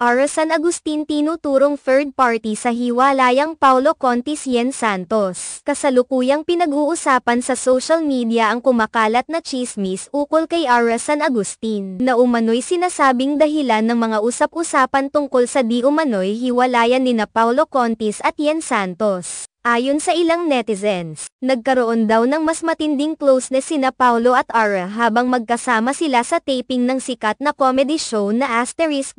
Ara San Agustin tinuturong third party sa hiwalayang Paulo Contis-Yen Santos. Kasalukuyang pinag-uusapan sa social media ang kumakalat na tsismis ukol kay Ara San Agustin, na umano'y sinasabing dahilan ng mga usap-usapan tungkol sa di umano'y hiwalayan nina Paulo Contis at Yen Santos. Ayon sa ilang netizens, nagkaroon daw ng mas matinding closeness sina Paulo at Ara habang magkasama sila sa taping ng sikat na comedy show na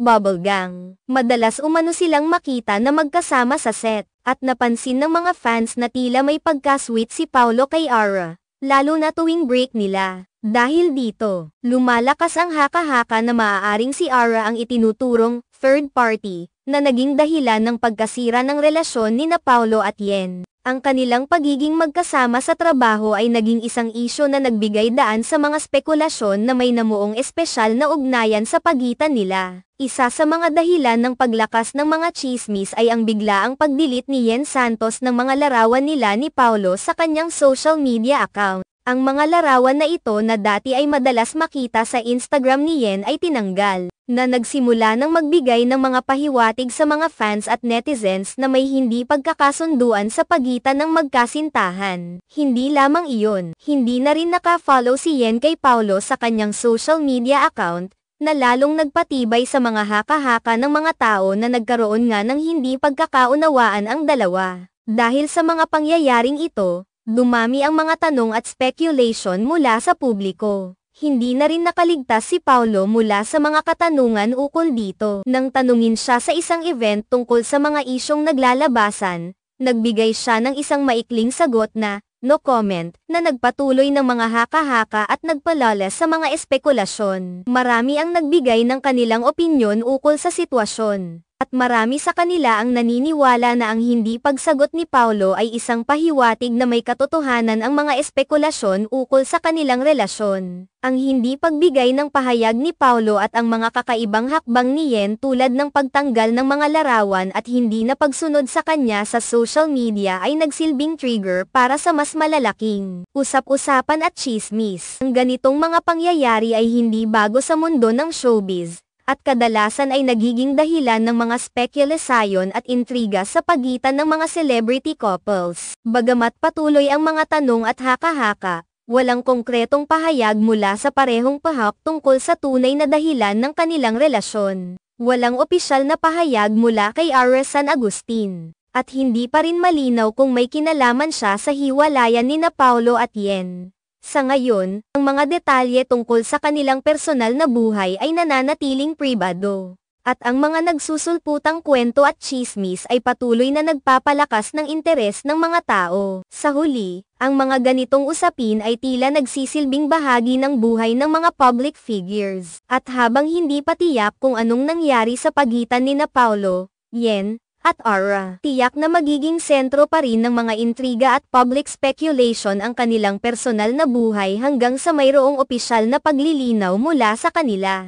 *Bubble Gang. Madalas umano silang makita na magkasama sa set, at napansin ng mga fans na tila may pagka-sweet si Paulo kay Ara, lalo na tuwing break nila. Dahil dito, lumalakas ang haka-haka na maaaring si Ara ang itinuturong third party na naging dahilan ng pagkasira ng relasyon nina Paulo at Yen. Ang kanilang pagiging magkasama sa trabaho ay naging isang isyu na nagbigay daan sa mga spekulasyon na may namuong espesyal na ugnayan sa pagitan nila. Isa sa mga dahilan ng paglakas ng mga tsismis ay ang biglaang pag-delete ni Yen Santos ng mga larawan nila ni Paulo sa kanyang social media account. Ang mga larawan na ito na dati ay madalas makita sa Instagram ni Yen ay tinanggal, na nagsimula ng magbigay ng mga pahiwatig sa mga fans at netizens na may hindi pagkakasunduan sa pagitan ng magkasintahan. Hindi lamang iyon, hindi na rin naka-follow si Yen kay Paulo sa kanyang social media account, na lalong nagpatibay sa mga haka-haka ng mga tao na nagkaroon nga ng hindi pagkakaunawaan ang dalawa. Dahil sa mga pangyayaring ito, dumami ang mga tanong at speculation mula sa publiko. Hindi na rin nakaligtas si Paulo mula sa mga katanungan ukol dito. Nang tanungin siya sa isang event tungkol sa mga isyong naglalabasan, nagbigay siya ng isang maikling sagot na, no comment, na nagpatuloy ng mga haka-haka at nagpalales sa mga espekulasyon. Marami ang nagbigay ng kanilang opinyon ukol sa sitwasyon. At marami sa kanila ang naniniwala na ang hindi pagsagot ni Paulo ay isang pahiwatig na may katotohanan ang mga espekulasyon ukol sa kanilang relasyon. Ang hindi pagbigay ng pahayag ni Paulo at ang mga kakaibang hakbang ni Yen tulad ng pagtanggal ng mga larawan at hindi na pagsunod sa kanya sa social media ay nagsilbing trigger para sa mas malalaking usap-usapan at tsismis. Ang ganitong mga pangyayari ay hindi bago sa mundo ng showbiz, at kadalasan ay nagiging dahilan ng mga spekulasyon at intriga sa pagitan ng mga celebrity couples. Bagamat patuloy ang mga tanong at haka-haka, walang konkretong pahayag mula sa parehong pahak tungkol sa tunay na dahilan ng kanilang relasyon. Walang opisyal na pahayag mula kay Ara San Agustin, at hindi pa rin malinaw kung may kinalaman siya sa hiwalayan nina Paulo at Yen. Sa ngayon, ang mga detalye tungkol sa kanilang personal na buhay ay nananatiling pribado. At ang mga nagsusulputang kwento at tsismis ay patuloy na nagpapalakas ng interes ng mga tao. Sa huli, ang mga ganitong usapin ay tila nagsisilbing bahagi ng buhay ng mga public figures. At habang hindi pa tiyak kung anong nangyari sa pagitan nina Paulo, Yen, at Ara, tiyak na magiging sentro pa rin ng mga intriga at public speculation ang kanilang personal na buhay hanggang sa mayroong opisyal na paglilinaw mula sa kanila.